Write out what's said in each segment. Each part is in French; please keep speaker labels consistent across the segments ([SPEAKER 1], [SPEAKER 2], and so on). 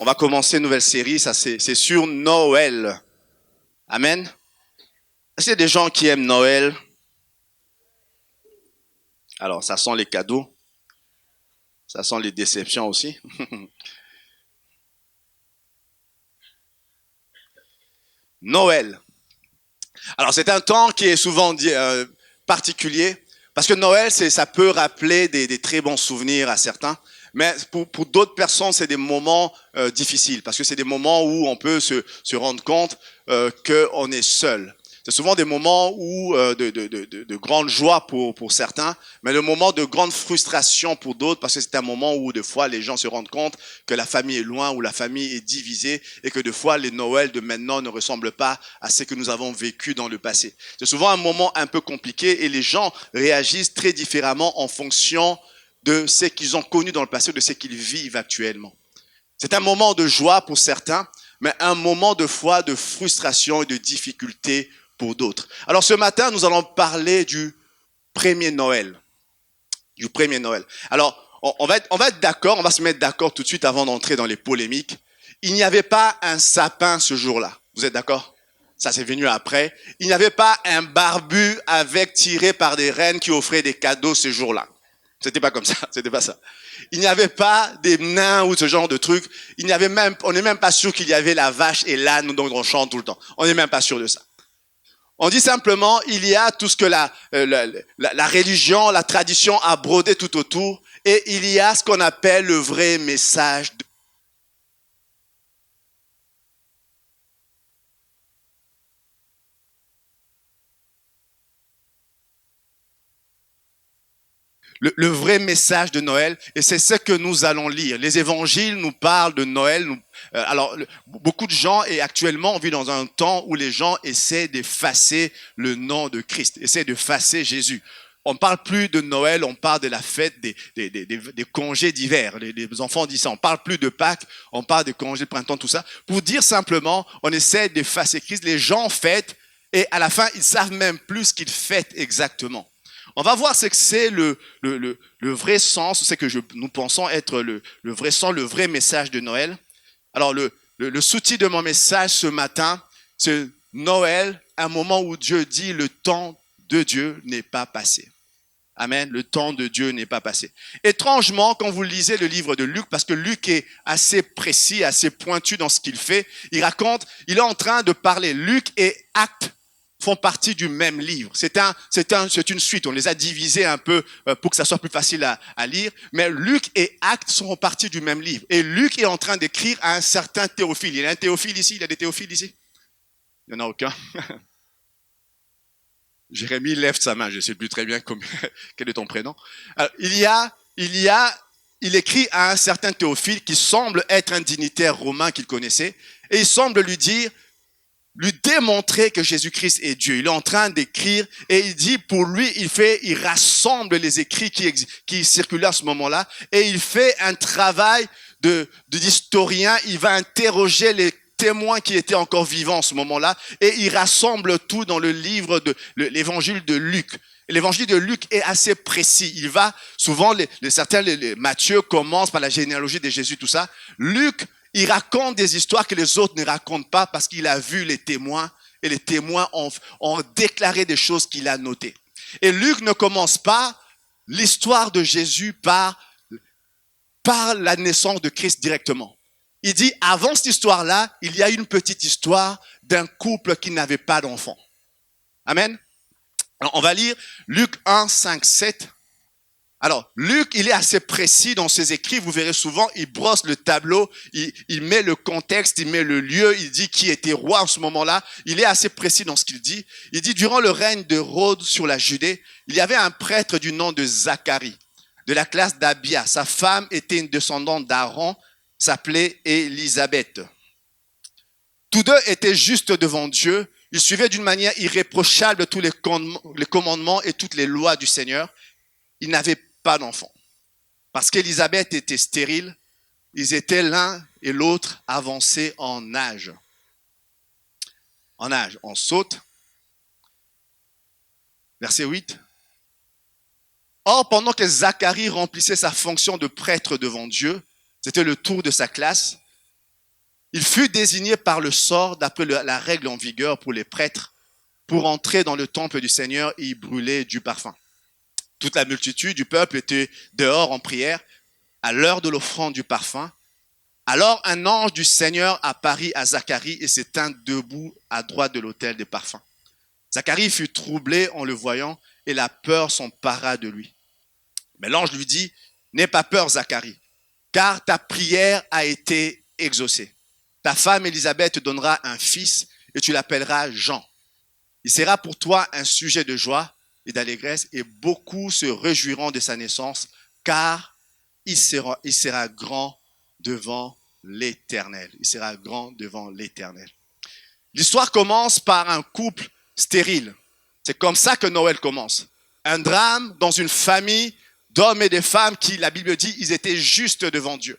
[SPEAKER 1] On va commencer une nouvelle série, ça c'est sur Noël. Amen. Est-ce qu'il y a des gens qui aiment Noël? Alors, ça sent les cadeaux, ça sent les déceptions aussi. Noël. Alors, c'est un temps qui est souvent particulier, parce que Noël, ça peut rappeler des très bons souvenirs à certains, mais pour d'autres personnes, c'est des moments difficiles, parce que c'est des moments où on peut se rendre compte qu'on est seul. C'est souvent des moments où de grande joie pour certains, mais le moment de grande frustration pour d'autres, parce que c'est un moment où, des fois, les gens se rendent compte que la famille est loin, où la famille est divisée, et que, des fois, les Noëls de maintenant ne ressemblent pas à ce que nous avons vécu dans le passé. C'est souvent un moment un peu compliqué, et les gens réagissent très différemment en fonction de ce qu'ils ont connu dans le passé, de ce qu'ils vivent actuellement. C'est un moment de joie pour certains, mais un moment de foi, de frustration et de difficulté pour d'autres. Alors ce matin, nous allons parler du premier Noël. Du premier Noël. Alors, on va être d'accord, on va se mettre d'accord tout de suite avant d'entrer dans les polémiques. Il n'y avait pas un sapin ce jour-là. Vous êtes d'accord? Ça, c'est venu après. Il n'y avait pas un barbu avec tiré par des reines qui offraient des cadeaux ce jour-là. C'était pas comme ça, c'était pas ça. Il n'y avait pas des nains ou ce genre de trucs. On n'est même pas sûr qu'il y avait la vache et l'âne dont on chante tout le temps. On n'est même pas sûr de ça. On dit simplement, il y a tout ce que la religion, la tradition a brodé tout autour, et il y a ce qu'on appelle le vrai message. Le vrai message de Noël, et c'est ce que nous allons lire. Les évangiles nous parlent de Noël. Alors, beaucoup de gens, et actuellement, on vit dans un temps où les gens essaient d'effacer le nom de Christ, essaient d'effacer Jésus. On ne parle plus de Noël, on parle de la fête des congés d'hiver. Les enfants disent ça. On ne parle plus de Pâques, on parle des congés de printemps, tout ça. Pour dire simplement, on essaie d'effacer Christ. Les gens fêtent, et à la fin, ils ne savent même plus ce qu'ils fêtent exactement. On va voir ce que c'est le vrai sens, ce que nous pensons être le vrai sens, le vrai message de Noël. Alors, le sous-titre de mon message ce matin, c'est Noël, un moment où Dieu dit le temps de Dieu n'est pas passé. Amen, le temps de Dieu n'est pas passé. Étrangement, quand vous lisez le livre de Luc, parce que Luc est assez précis, assez pointu dans ce qu'il fait, il est en train de parler. Luc et Actes font partie du même livre. C'est une suite. On les a divisés un peu pour que ça soit plus facile à lire. Mais Luc et Actes sont partie du même livre. Et Luc est en train d'écrire à un certain Théophile. Il y a un Théophile ici? Il y a des Théophiles ici? Il n'y en a aucun? Jérémie lève sa main. Je ne sais plus très bien quel est ton prénom. Alors, il écrit à un certain Théophile qui semble être un dignitaire romain qu'il connaissait. Et il semble lui démontrer que Jésus-Christ est Dieu. Il est en train d'écrire et il dit pour lui, il rassemble les écrits qui circulent à ce moment-là et il fait un travail d'historien. Il va interroger les témoins qui étaient encore vivants à ce moment-là et il rassemble tout dans le livre de l'évangile de Luc. L'évangile de Luc est assez précis. Il va souvent, Matthieu commence par la généalogie de Jésus, tout ça. Luc, il raconte des histoires que les autres ne racontent pas parce qu'il a vu les témoins et les témoins ont déclaré des choses qu'il a notées. Et Luc ne commence pas l'histoire de Jésus par la naissance de Christ directement. Il dit, avant cette histoire-là, il y a une petite histoire d'un couple qui n'avait pas d'enfant. Amen. Alors, on va lire Luc 1, 5, 7. Alors, Luc, il est assez précis dans ses écrits. Vous verrez souvent, il brosse le tableau, il met le contexte, il met le lieu, il dit qui était roi en ce moment-là. Il est assez précis dans ce qu'il dit. Il dit, durant le règne d'Hérode sur la Judée, il y avait un prêtre du nom de Zacharie, de la classe d'Abia. Sa femme était une descendante d'Aaron, s'appelait Élisabeth. Tous deux étaient justes devant Dieu. Ils suivaient d'une manière irréprochable tous les commandements et toutes les lois du Seigneur. Ils n'avaient pas d'enfant. Parce qu'Élisabeth était stérile, ils étaient l'un et l'autre avancés en âge. En âge, on saute. Verset 8. Or, pendant que Zacharie remplissait sa fonction de prêtre devant Dieu, c'était le tour de sa classe, Il fut désigné par le sort, d'après la règle en vigueur pour les prêtres, pour entrer dans le temple du Seigneur et y brûler du parfum. Toute la multitude du peuple était dehors en prière à l'heure de l'offrande du parfum. Alors un ange du Seigneur apparut à Zacharie et se tint debout à droite de l'autel des parfums. Zacharie fut troublé en le voyant et la peur s'empara de lui. Mais l'ange lui dit, « N'aie pas peur, Zacharie, car ta prière a été exaucée. Ta femme Élisabeth te donnera un fils et tu l'appelleras Jean. Il sera pour toi un sujet de joie et d'allégresse et beaucoup se réjouiront de sa naissance, car il sera grand devant l'Éternel. Il sera grand devant l'Éternel. » L'histoire commence par un couple stérile. C'est comme ça que Noël commence. Un drame dans une famille d'hommes et de femmes qui, la Bible dit, ils étaient justes devant Dieu.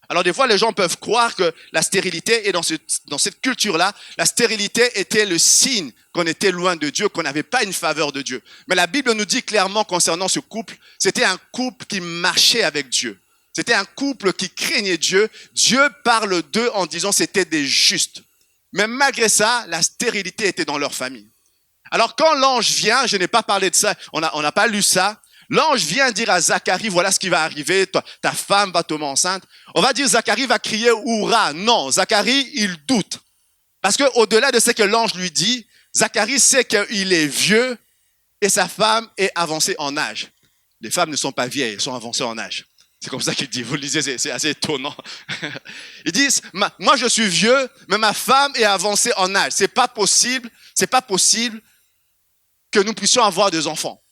[SPEAKER 1] Alors des fois, les gens peuvent croire que la stérilité, et dans cette culture-là, la stérilité était le signe qu'on était loin de Dieu, qu'on n'avait pas une faveur de Dieu. Mais la Bible nous dit clairement concernant ce couple, c'était un couple qui marchait avec Dieu. C'était un couple qui craignait Dieu. Dieu parle d'eux en disant c'était des justes. Mais malgré ça, la stérilité était dans leur famille. Alors quand l'ange vient, je n'ai pas parlé de ça, on n'a pas lu ça. L'ange vient dire à Zacharie, voilà ce qui va arriver, ta femme va tomber enceinte. On va dire Zacharie va crier Hourra. Non, Zacharie, il doute. Parce qu'au-delà de ce que l'ange lui dit, Zacharie sait qu'il est vieux et sa femme est avancée en âge. Les femmes ne sont pas vieilles, elles sont avancées en âge. C'est comme ça qu'il dit, vous le lisez, c'est assez étonnant. Ils disent, moi je suis vieux, mais ma femme est avancée en âge. C'est pas possible que nous puissions avoir des enfants.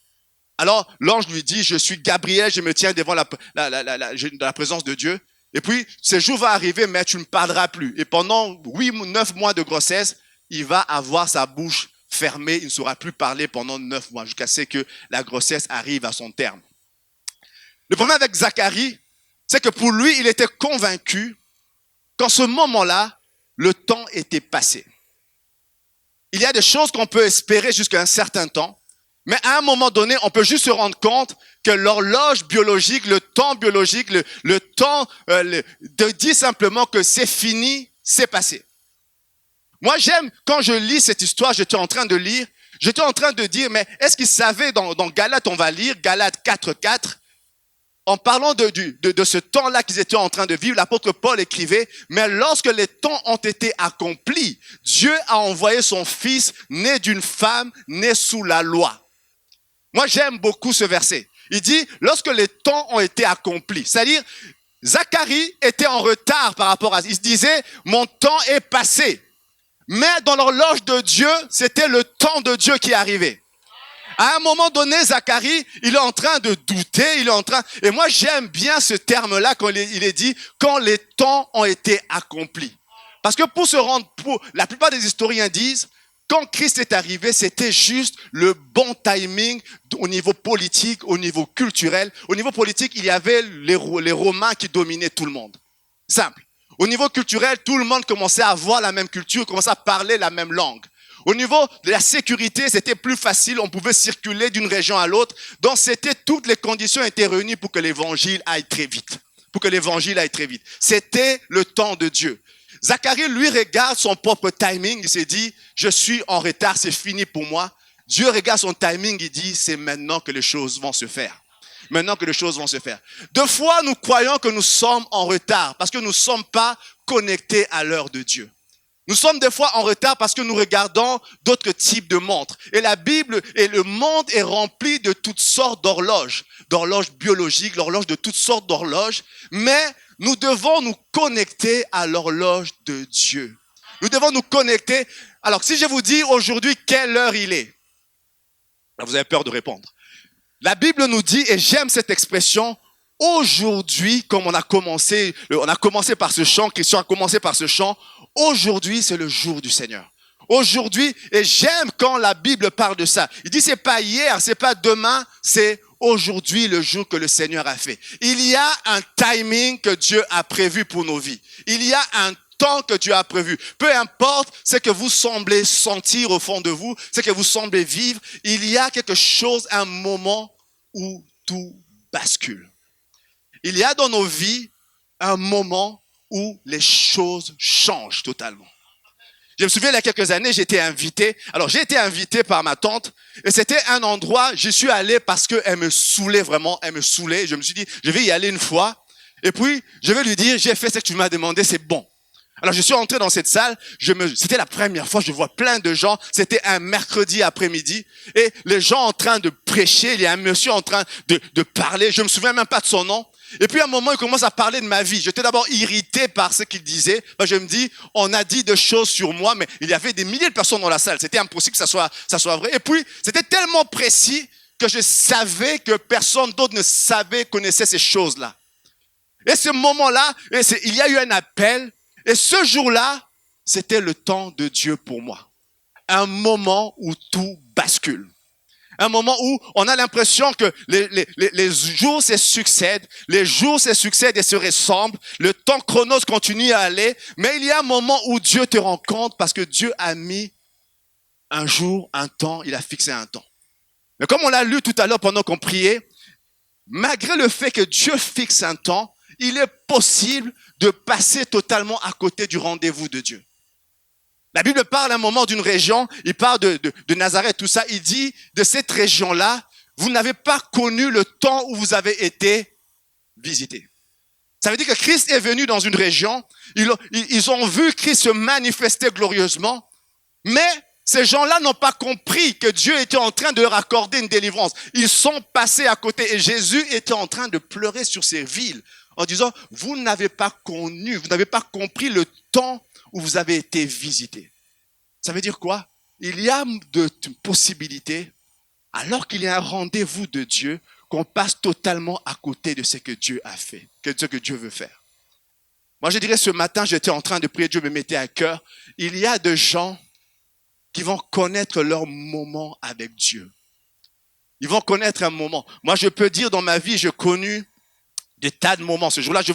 [SPEAKER 1] Alors, l'ange lui dit, je suis Gabriel, je me tiens devant la présence de Dieu. Et puis, ce jour va arriver, mais tu ne parleras plus. Et pendant 8 ou 9 mois de grossesse, il va avoir sa bouche fermée. Il ne saura plus parler pendant 9 mois, jusqu'à ce que la grossesse arrive à son terme. Le problème avec Zacharie, c'est que pour lui, il était convaincu qu'en ce moment-là, le temps était passé. Il y a des choses qu'on peut espérer jusqu'à un certain temps, mais à un moment donné, on peut juste se rendre compte que l'horloge biologique, le temps biologique, le temps de dire simplement que c'est fini, c'est passé. Moi, j'aime, quand je lis cette histoire, j'étais en train de dire, mais est-ce qu'ils savaient, dans Galates, on va lire, Galates 4:4, en parlant de ce temps-là qu'ils étaient en train de vivre, l'apôtre Paul écrivait, mais lorsque les temps ont été accomplis, Dieu a envoyé son fils, né d'une femme, né sous la loi. Moi, j'aime beaucoup ce verset. Il dit, lorsque les temps ont été accomplis, c'est-à-dire, Zacharie était en retard par rapport à ça. Il se disait, mon temps est passé. Mais dans l'horloge de Dieu, c'était le temps de Dieu qui arrivait. À un moment donné, Zacharie, il est en train de douter, et moi j'aime bien ce terme-là quand il est dit, quand les temps ont été accomplis. Parce que la plupart des historiens disent, quand Christ est arrivé, c'était juste le bon timing au niveau politique, au niveau culturel. Au niveau politique, il y avait les Romains qui dominaient tout le monde. Simple. Au niveau culturel, tout le monde commençait à avoir la même culture, commençait à parler la même langue. Au niveau de la sécurité, c'était plus facile, on pouvait circuler d'une région à l'autre. Donc toutes les conditions étaient réunies pour que l'évangile aille très vite. C'était le temps de Dieu. Zacharie, lui, regarde son propre timing, il s'est dit, je suis en retard, c'est fini pour moi. Dieu regarde son timing, il dit, c'est maintenant que les choses vont se faire. Deux fois, nous croyons que nous sommes en retard parce que nous ne sommes pas connectés à l'heure de Dieu. Nous sommes des fois en retard parce que nous regardons d'autres types de montres. Et la Bible et le monde est rempli de toutes sortes d'horloges biologiques, l'horloge de toutes sortes d'horloges. Mais nous devons nous connecter à l'horloge de Dieu. Nous devons nous connecter. Alors, si je vous dis aujourd'hui quelle heure il est, là, vous avez peur de répondre. La Bible nous dit, et j'aime cette expression, aujourd'hui, comme on a commencé par ce chant, Christian a commencé par ce chant, aujourd'hui c'est le jour du Seigneur. Aujourd'hui, et j'aime quand la Bible parle de ça. Il dit c'est pas hier, c'est pas demain, c'est aujourd'hui le jour que le Seigneur a fait. Il y a un timing que Dieu a prévu pour nos vies. Il y a un temps que Dieu a prévu. Peu importe ce que vous semblez sentir au fond de vous, ce que vous semblez vivre, il y a quelque chose, un moment où tout bascule. Il y a dans nos vies un moment où les choses changent totalement. Je me souviens, il y a quelques années, j'ai été invité. Alors, j'ai été invité par ma tante. Et c'était un endroit, j'y suis allé parce qu'elle me saoulait vraiment. Elle me saoulait. Je me suis dit, je vais y aller une fois. Et puis, je vais lui dire, j'ai fait ce que tu m'as demandé, c'est bon. Alors, je suis entré dans cette salle. C'était la première fois, je vois plein de gens. C'était un mercredi après-midi. Et les gens en train de prêcher. Il y a un monsieur en train de parler. Je me souviens même pas de son nom. Et puis à un moment, il commence à parler de ma vie. J'étais d'abord irrité par ce qu'il disait. Je me dis, on a dit des choses sur moi, mais il y avait des milliers de personnes dans la salle. C'était impossible que ça soit vrai. Et puis, c'était tellement précis que je savais que personne d'autre ne savait, connaissait ces choses-là. Et ce moment-là, il y a eu un appel. Et ce jour-là, c'était le temps de Dieu pour moi. Un moment où tout bascule. Un moment où on a l'impression que les jours se succèdent, les jours se succèdent et se ressemblent, le temps chronos continue à aller, mais il y a un moment où Dieu te rencontre parce que Dieu a mis un jour, un temps, il a fixé un temps. Mais comme on l'a lu tout à l'heure pendant qu'on priait, malgré le fait que Dieu fixe un temps, il est possible de passer totalement à côté du rendez-vous de Dieu. La Bible parle à un moment d'une région, il parle de Nazareth, tout ça. Il dit de cette région-là, vous n'avez pas connu le temps où vous avez été visité. Ça veut dire que Christ est venu dans une région, ils ont vu Christ se manifester glorieusement, mais ces gens-là n'ont pas compris que Dieu était en train de leur accorder une délivrance. Ils sont passés à côté et Jésus était en train de pleurer sur ces villes en disant, vous n'avez pas connu, vous n'avez pas compris le temps où vous avez été visité. Ça veut dire quoi? Il y a de possibilités, alors qu'il y a un rendez-vous de Dieu, qu'on passe totalement à côté de ce que Dieu a fait, de ce que Dieu veut faire. Moi, je dirais ce matin, j'étais en train de prier, Dieu me mettait à cœur. Il y a des gens qui vont connaître leur moment avec Dieu. Ils vont connaître un moment. Moi, je peux dire dans ma vie, j'ai connu des tas de moments. Ce jour-là, je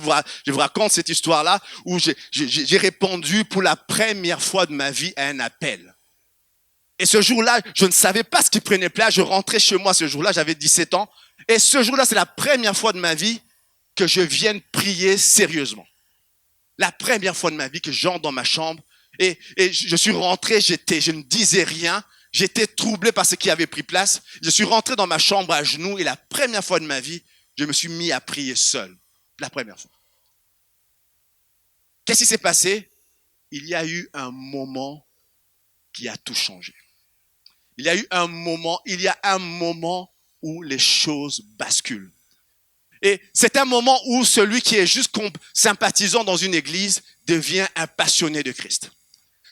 [SPEAKER 1] vous raconte cette histoire-là où j'ai répondu pour la première fois de ma vie à un appel. Et ce jour-là, je ne savais pas ce qui prenait place. Je rentrais chez moi ce jour-là, j'avais 17 ans. Et ce jour-là, c'est la première fois de ma vie que je vienne prier sérieusement. La première fois de ma vie que j'entre dans ma chambre. Et je suis rentré, je ne disais rien. J'étais troublé par ce qui avait pris place. Je suis rentré dans ma chambre à genoux et la première fois de ma vie, je me suis mis à prier seul, la première fois. Qu'est-ce qui s'est passé? Il y a eu un moment qui a tout changé. Il y a un moment où les choses basculent. Et c'est un moment où celui qui est juste sympathisant dans une église devient un passionné de Christ.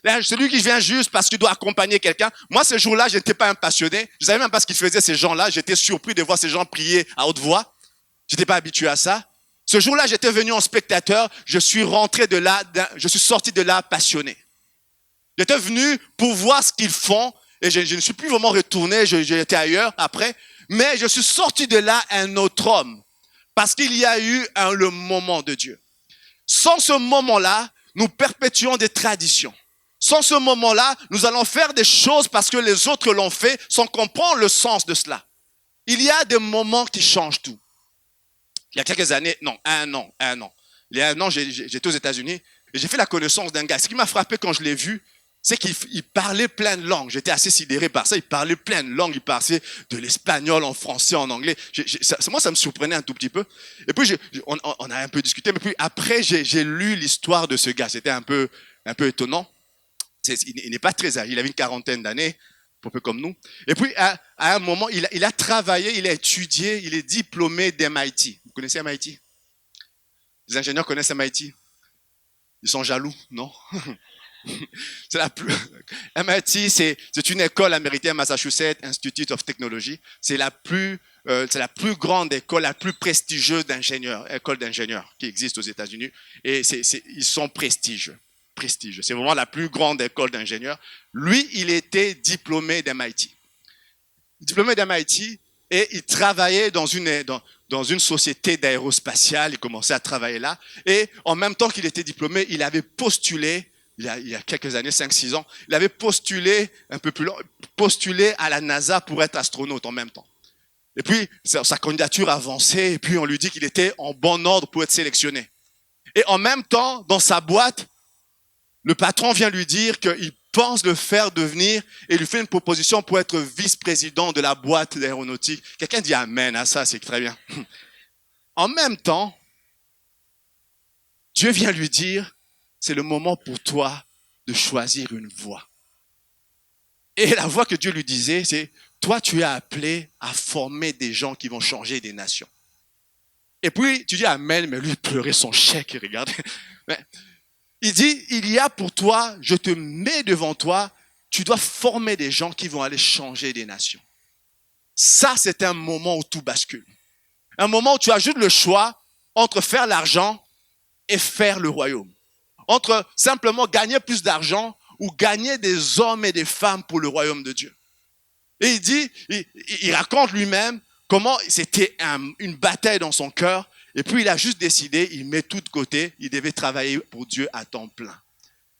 [SPEAKER 1] Là, celui qui vient juste parce qu'il doit accompagner quelqu'un. Moi, ce jour-là, je n'étais pas un passionné. Je ne savais même pas ce qu'ils faisaient ces gens-là. J'étais surpris de voir ces gens prier à haute voix. Je n'étais pas habitué à ça. Ce jour-là, j'étais venu en spectateur. Je suis sorti de là passionné. J'étais venu pour voir ce qu'ils font. Et je ne suis plus vraiment retourné. J'étais ailleurs après. Mais je suis sorti de là un autre homme. Parce qu'il y a eu le moment de Dieu. Sans ce moment-là, nous perpétuons des traditions. Sans ce moment-là, nous allons faire des choses parce que les autres l'ont fait sans comprendre le sens de cela. Il y a des moments qui changent tout. Il y a quelques années, non, un an. Il y a un an, j'étais aux États-Unis et j'ai fait la connaissance d'un gars. Ce qui m'a frappé quand je l'ai vu, c'est qu'il parlait plein de langues. J'étais assez sidéré par ça. Il parlait plein de langues. Il parlait de l'espagnol, en français, en anglais. Moi, ça me surprenait un tout petit peu. Et puis, on a un peu discuté. Mais puis après, j'ai lu l'histoire de ce gars. C'était un peu étonnant. Il n'est pas très âgé. Il avait une quarantaine d'années, un peu comme nous. Et puis, à un moment, il a travaillé, il a étudié, il est diplômé d'MIT. Vous connaissez MIT? Les ingénieurs connaissent MIT? Ils sont jaloux, non? MIT, c'est une école américaine, Massachusetts Institute of Technology. C'est la plus grande école, la plus prestigieuse école d'ingénieurs qui existe aux États-Unis. Et ils sont prestigieux. C'est vraiment la plus grande école d'ingénieurs. Lui, il était diplômé d'MIT. Et il travaillait dans une société d'aérospatiale. Il commençait à travailler là. Et en même temps qu'il était diplômé, il avait postulé, il y a quelques années, 5-6 ans, il avait postulé à la NASA pour être astronaute en même temps. Et puis, sa candidature avançait et puis on lui dit qu'il était en bon ordre pour être sélectionné. Et en même temps, dans sa boîte, le patron vient lui dire qu'il pense le faire devenir et lui fait une proposition pour être vice-président de la boîte d'aéronautique. Quelqu'un dit amen à ça, c'est très bien. En même temps, Dieu vient lui dire, c'est le moment pour toi de choisir une voie. Et la voie que Dieu lui disait, c'est, toi tu es appelé à former des gens qui vont changer des nations. Et puis tu dis amen, mais lui il pleurait son chèque, regarde. Il dit, il y a pour toi, je te mets devant toi, tu dois former des gens qui vont aller changer des nations. Ça, c'est un moment où tout bascule. Un moment où tu ajoutes le choix entre faire l'argent et faire le royaume. Entre simplement gagner plus d'argent ou gagner des hommes et des femmes pour le royaume de Dieu. Et il dit, il raconte lui-même comment c'était une bataille dans son cœur. Et puis il a juste décidé, il met tout de côté, il devait travailler pour Dieu à temps plein.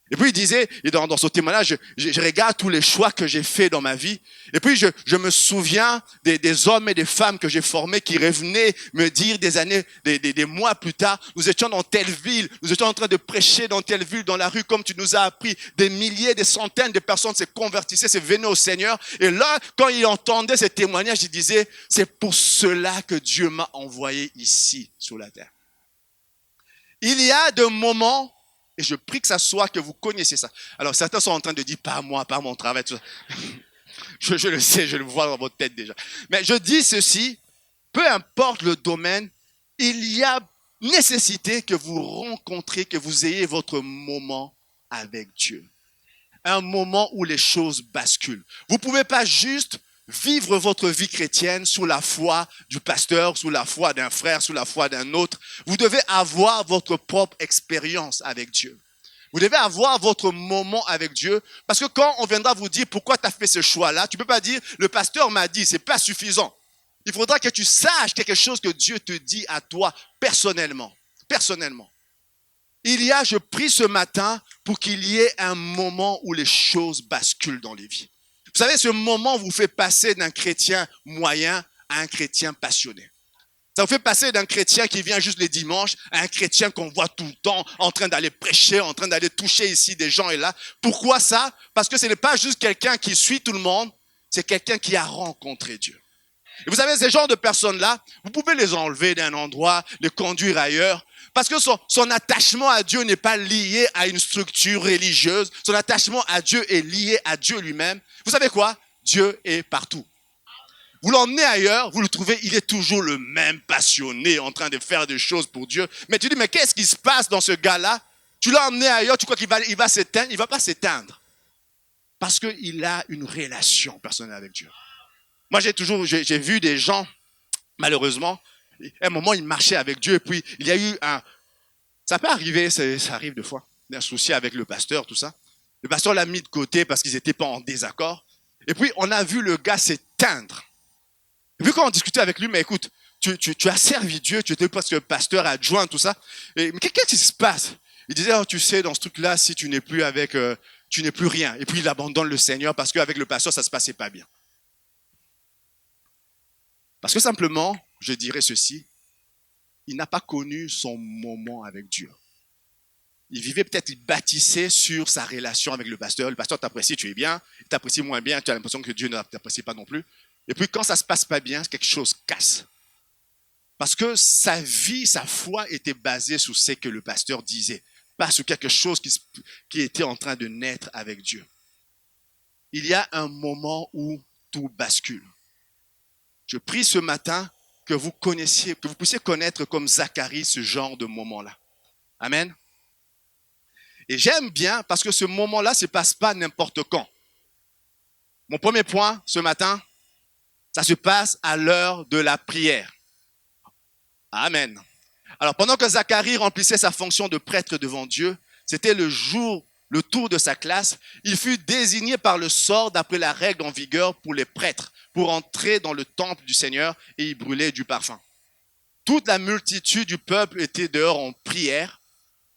[SPEAKER 1] Et puis il disait, et dans son témoignage, je regarde tous les choix que j'ai faits dans ma vie. Et puis je me souviens des hommes et des femmes que j'ai formés qui revenaient me dire des années, des mois plus tard, nous étions dans telle ville, nous étions en train de prêcher dans telle ville, dans la rue, comme tu nous as appris. Des milliers, des centaines de personnes se convertissaient, se venaient au Seigneur. Et là, quand il entendait ces témoignages, il disait, c'est pour cela que Dieu m'a envoyé ici, sur la terre. Il y a des moments, et je prie que ça soit que vous connaissez ça. Alors certains sont en train de dire, pas moi, pas mon travail, tout ça. Je le sais, je le vois dans votre tête déjà. Mais je dis ceci, peu importe le domaine, il y a nécessité que vous rencontriez, que vous ayez votre moment avec Dieu. Un moment où les choses basculent. Vous ne pouvez pas juste vivre votre vie chrétienne sous la foi du pasteur, sous la foi d'un frère, sous la foi d'un autre. Vous devez avoir votre propre expérience avec Dieu. Vous devez avoir votre moment avec Dieu, parce que quand on viendra vous dire pourquoi tu as fait ce choix-là, tu ne peux pas dire le pasteur m'a dit, c'est pas suffisant. Il faudra que tu saches quelque chose que Dieu te dit à toi personnellement. Personnellement. Je prie ce matin pour qu'il y ait un moment où les choses basculent dans les vies. Vous savez, ce moment vous fait passer d'un chrétien moyen à un chrétien passionné. Ça vous fait passer d'un chrétien qui vient juste les dimanches à un chrétien qu'on voit tout le temps en train d'aller prêcher, en train d'aller toucher ici des gens et là. Pourquoi ça? Parce que ce n'est pas juste quelqu'un qui suit tout le monde, c'est quelqu'un qui a rencontré Dieu. Et vous savez, ces genres de personnes-là, vous pouvez les enlever d'un endroit, les conduire ailleurs, parce que son attachement à Dieu n'est pas lié à une structure religieuse. Son attachement à Dieu est lié à Dieu lui-même. Vous savez quoi? Dieu est partout. Vous l'emmenez ailleurs, vous le trouvez, il est toujours le même passionné, en train de faire des choses pour Dieu. Mais tu dis, mais qu'est-ce qui se passe dans ce gars-là? Tu l'as emmené ailleurs, tu crois qu'il va s'éteindre? Il ne va pas s'éteindre. Parce qu'il a une relation personnelle avec Dieu. Moi, j'ai vu des gens, malheureusement, à un moment, ils marchaient avec Dieu, et puis il y a eu ça peut arriver, ça arrive des fois, un souci avec le pasteur, tout ça. Le pasteur l'a mis de côté parce qu'ils n'étaient pas en désaccord. Et puis, on a vu le gars s'éteindre. Et puis, quand on discutait avec lui, mais écoute, tu as servi Dieu, tu étais presque pasteur adjoint, tout ça. Mais qu'est-ce qui se passe? Il disait, oh, tu sais, dans ce truc-là, si tu n'es plus avec, tu n'es plus rien. Et puis, il abandonne le Seigneur parce qu'avec le pasteur, ça ne se passait pas bien. Parce que simplement, je dirais ceci, il n'a pas connu son moment avec Dieu. Il vivait peut-être, il bâtissait sur sa relation avec le pasteur. Le pasteur t'apprécie, tu es bien. Il t'apprécie moins bien, tu as l'impression que Dieu ne t'apprécie pas non plus. Et puis quand ça ne se passe pas bien, quelque chose casse. Parce que sa vie, sa foi était basée sur ce que le pasteur disait, pas sur quelque chose qui était en train de naître avec Dieu. Il y a un moment où tout bascule. Je prie ce matin que vous puissiez connaître comme Zacharie ce genre de moment-là. Amen. Et j'aime bien parce que ce moment-là ne se passe pas n'importe quand. Mon premier point ce matin, ça se passe à l'heure de la prière. Amen. Alors pendant que Zacharie remplissait sa fonction de prêtre devant Dieu, c'était le tour de sa classe, il fut désigné par le sort d'après la règle en vigueur pour les prêtres, pour entrer dans le temple du Seigneur et y brûler du parfum. Toute la multitude du peuple était dehors en prière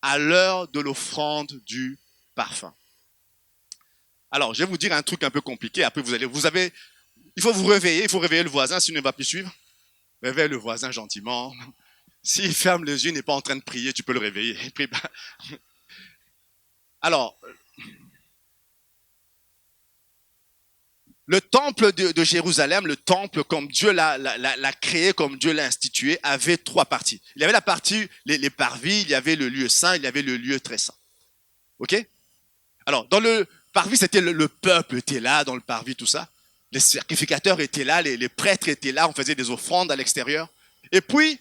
[SPEAKER 1] à l'heure de l'offrande du parfum. Alors, je vais vous dire un truc un peu compliqué. Après, il faut vous réveiller, il faut réveiller le voisin s'il ne va plus suivre. Réveille le voisin gentiment. S'il ferme les yeux, il n'est pas en train de prier, tu peux le réveiller. Il prie pas. Alors, le temple de Jérusalem, le temple comme Dieu l'a créé, comme Dieu l'a institué, avait trois parties. Il y avait la partie, les parvis, il y avait le lieu saint, il y avait le lieu très saint. OK? Alors, dans le parvis, c'était le peuple était là, dans le parvis, tout ça. Les sacrificateurs étaient là, les prêtres étaient là, on faisait des offrandes à l'extérieur. Et puis,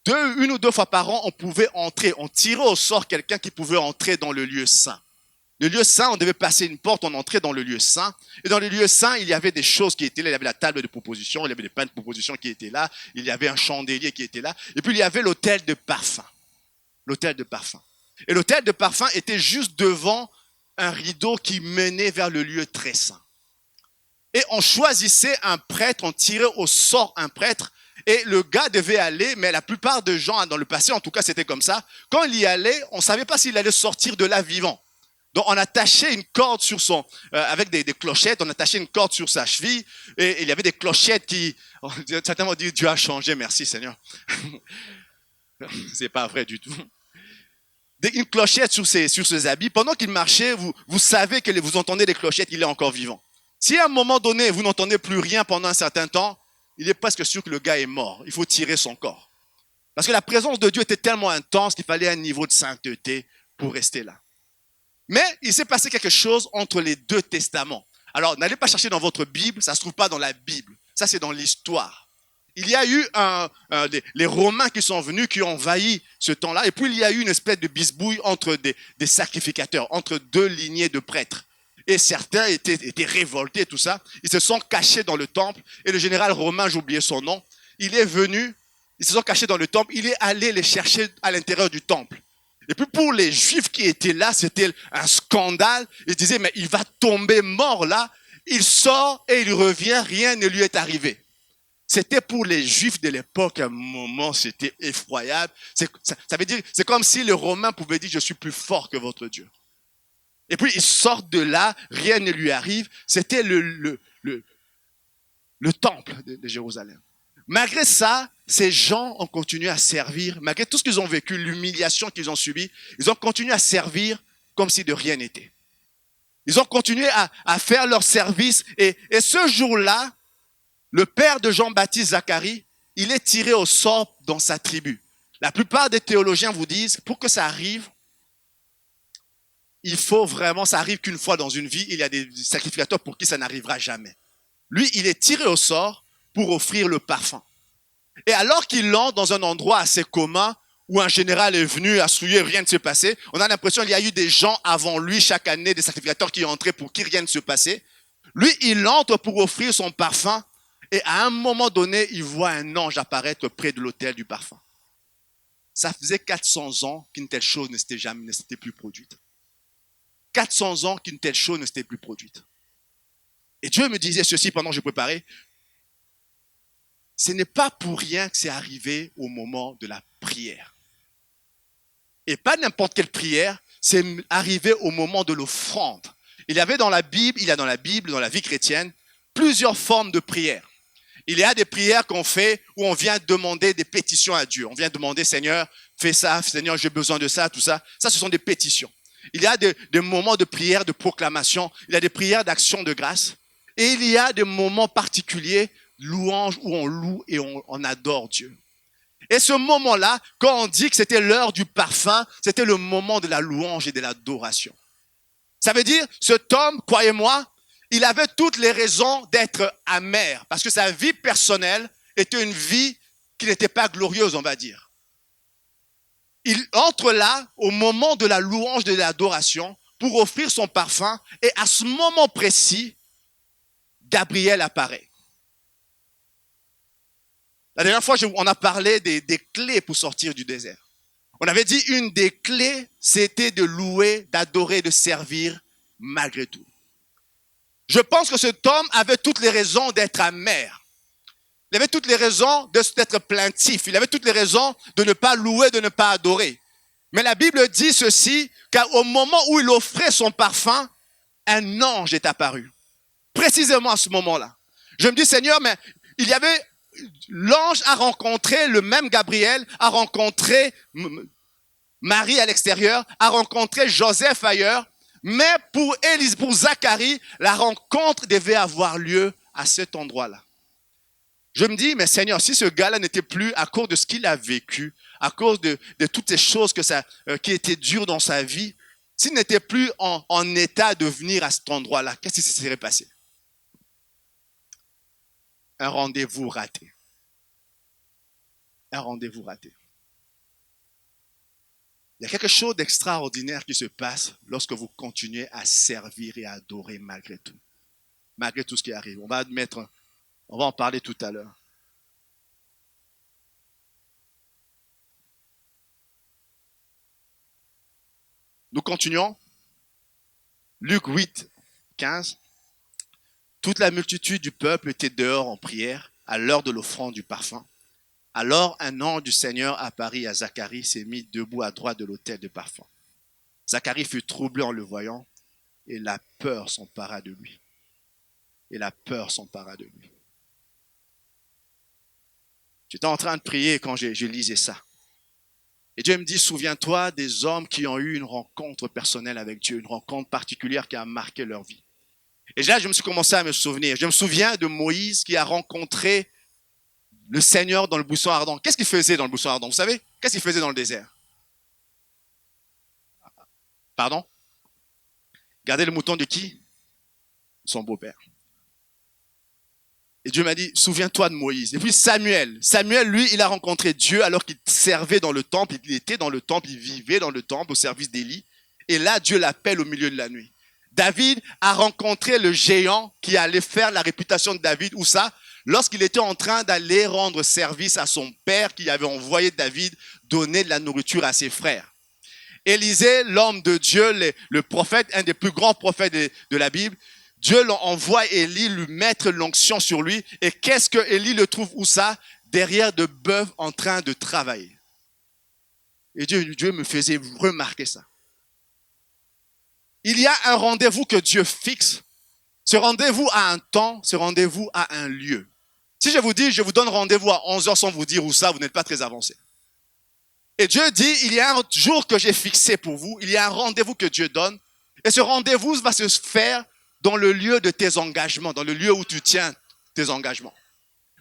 [SPEAKER 1] une ou deux fois par an, on pouvait entrer, on tirait au sort quelqu'un qui pouvait entrer dans le lieu saint. Le lieu saint, on devait passer une porte, on entrait dans le lieu saint. Et dans le lieu saint, il y avait des choses qui étaient là. Il y avait la table de proposition, il y avait des pains de proposition qui étaient là. Il y avait un chandelier qui était là. Et puis, il y avait l'autel de parfum. L'autel de parfum. Et l'autel de parfum était juste devant un rideau qui menait vers le lieu très saint. Et on choisissait un prêtre, on tirait au sort un prêtre. Et le gars devait aller, mais la plupart des gens, dans le passé, en tout cas, c'était comme ça. Quand il y allait, on ne savait pas s'il allait sortir de là vivant. Donc, on attachait une corde sur son, avec des clochettes, on attachait une corde sur sa cheville, et il y avait des clochettes qui, certains vont dire, Dieu a changé, merci Seigneur. C'est pas vrai du tout. Une clochette sur ses habits, pendant qu'il marchait, vous savez que vous entendez des clochettes, il est encore vivant. Si à un moment donné, vous n'entendez plus rien pendant un certain temps, il est presque sûr que le gars est mort. Il faut tirer son corps. Parce que la présence de Dieu était tellement intense qu'il fallait un niveau de sainteté pour rester là. Mais il s'est passé quelque chose entre les deux testaments. Alors, n'allez pas chercher dans votre Bible, ça ne se trouve pas dans la Bible. Ça, c'est dans l'histoire. Il y a eu les Romains qui sont venus, qui ont envahi ce temps-là. Et puis, il y a eu une espèce de bisbouille entre des sacrificateurs, entre deux lignées de prêtres. Et certains étaient révoltés, tout ça. Ils se sont cachés dans le temple. Et le général romain, j'ai oublié son nom, il est venu, ils se sont cachés dans le temple. Il est allé les chercher à l'intérieur du temple. Et puis pour les Juifs qui étaient là, c'était un scandale. Ils disaient, mais il va tomber mort là. Il sort et il revient, rien ne lui est arrivé. C'était pour les Juifs de l'époque un moment, c'était effroyable. Ça veut dire, c'est comme si les Romains pouvaient dire, je suis plus fort que votre Dieu. Et puis ils sortent de là, rien ne lui arrive. C'était le temple de Jérusalem. Malgré ça, ces gens ont continué à servir, malgré tout ce qu'ils ont vécu, l'humiliation qu'ils ont subie, ils ont continué à servir comme si de rien n'était. Ils ont continué à faire leur service. Et ce jour-là, le père de Jean-Baptiste Zacharie, il est tiré au sort dans sa tribu. La plupart des théologiens vous disent, pour que ça arrive, il faut vraiment, ça arrive qu'une fois dans une vie, il y a des sacrificateurs pour qui ça n'arrivera jamais. Lui, il est tiré au sort pour offrir le parfum. Et alors qu'il entre dans un endroit assez commun, où un général est venu à souiller, rien ne s'est passé, on a l'impression qu'il y a eu des gens avant lui, chaque année, des sacrificateurs qui entraient pour qui rien ne se passait. Lui, il entre pour offrir son parfum, et à un moment donné, il voit un ange apparaître près de l'autel du parfum. Ça faisait 400 ans qu'une telle chose ne s'était plus produite. 400 ans qu'une telle chose ne s'était plus produite. Et Dieu me disait ceci pendant que je préparais. Ce n'est pas pour rien que c'est arrivé au moment de la prière. Et pas n'importe quelle prière, c'est arrivé au moment de l'offrande. Il y a dans la Bible, dans la vie chrétienne, plusieurs formes de prières. Il y a des prières qu'on fait où on vient demander des pétitions à Dieu. On vient demander, Seigneur, fais ça, Seigneur, j'ai besoin de ça, tout ça. Ça, ce sont des pétitions. Il y a des moments de prière, de proclamation. Il y a des prières d'action de grâce. Et il y a des moments particuliers, louanges, où on loue et on adore Dieu. Et ce moment-là, quand on dit que c'était l'heure du parfum, c'était le moment de la louange et de l'adoration. Ça veut dire, cet homme, croyez-moi, il avait toutes les raisons d'être amer, parce que sa vie personnelle était une vie qui n'était pas glorieuse, on va dire. Il entre là, au moment de la louange, de l'adoration, pour offrir son parfum, et à ce moment précis, Gabriel apparaît. La dernière fois, on a parlé des clés pour sortir du désert. On avait dit une des clés, c'était de louer, d'adorer, de servir malgré tout. Je pense que cet homme avait toutes les raisons d'être amer. Il avait toutes les raisons d'être plaintif. Il avait toutes les raisons de ne pas louer, de ne pas adorer. Mais la Bible dit ceci, qu'au moment où il offrait son parfum, un ange est apparu. Précisément à ce moment-là. Je me dis, Seigneur, mais il y avait l'ange a rencontré, le même Gabriel a rencontré Marie à l'extérieur, a rencontré Joseph ailleurs, mais pour Zacharie, la rencontre devait avoir lieu à cet endroit-là. Je me dis, mais Seigneur, si ce gars-là n'était plus à cause de ce qu'il a vécu, à cause de toutes ces choses qui étaient dures dans sa vie, s'il n'était plus en état de venir à cet endroit-là, qu'est-ce qui se serait passé? Un rendez-vous raté. Un rendez-vous raté. Il y a quelque chose d'extraordinaire qui se passe lorsque vous continuez à servir et à adorer malgré tout. Malgré tout ce qui arrive. On va en parler tout à l'heure. Nous continuons. Luc 8, 15. Toute la multitude du peuple était dehors en prière à l'heure de l'offrande du parfum. Alors un ange du Seigneur apparut à Zacharie, s'est mis debout à droite de l'autel de parfum. Zacharie fut troublé en le voyant et la peur s'empara de lui. Et la peur s'empara de lui. J'étais en train de prier quand je lisais ça. Et Dieu me dit, souviens-toi des hommes qui ont eu une rencontre personnelle avec Dieu, une rencontre particulière qui a marqué leur vie. Et là, je me suis commencé à me souvenir. Je me souviens de Moïse qui a rencontré le Seigneur dans le buisson ardent. Qu'est-ce qu'il faisait dans le buisson ardent? Vous savez? Qu'est-ce qu'il faisait dans le désert? Pardon? Garder le mouton de qui? Son beau-père. Et Dieu m'a dit, souviens-toi de Moïse. Et puis Samuel. Samuel, lui, il a rencontré Dieu alors qu'il servait dans le temple. Il était dans le temple, il vivait dans le temple au service d'Élie. Et là, Dieu l'appelle au milieu de la nuit. David a rencontré le géant qui allait faire la réputation de David. Où ça? Lorsqu'il était en train d'aller rendre service à son père qui avait envoyé David donner de la nourriture à ses frères. Élisée, l'homme de Dieu, le prophète, un des plus grands prophètes de la Bible, Dieu envoie Élie lui mettre l'onction sur lui. Et qu'est-ce que Élie le trouve où ça? Derrière de bœufs en train de travailler. Et Dieu me faisait remarquer ça. Il y a un rendez-vous que Dieu fixe. Ce rendez-vous a un temps, ce rendez-vous a un lieu. Si je vous dis, je vous donne rendez-vous à 11h sans vous dire où ça, vous n'êtes pas très avancé. Et Dieu dit, il y a un jour que j'ai fixé pour vous, il y a un rendez-vous que Dieu donne. Et ce rendez-vous va se faire dans le lieu de tes engagements, dans le lieu où tu tiens tes engagements.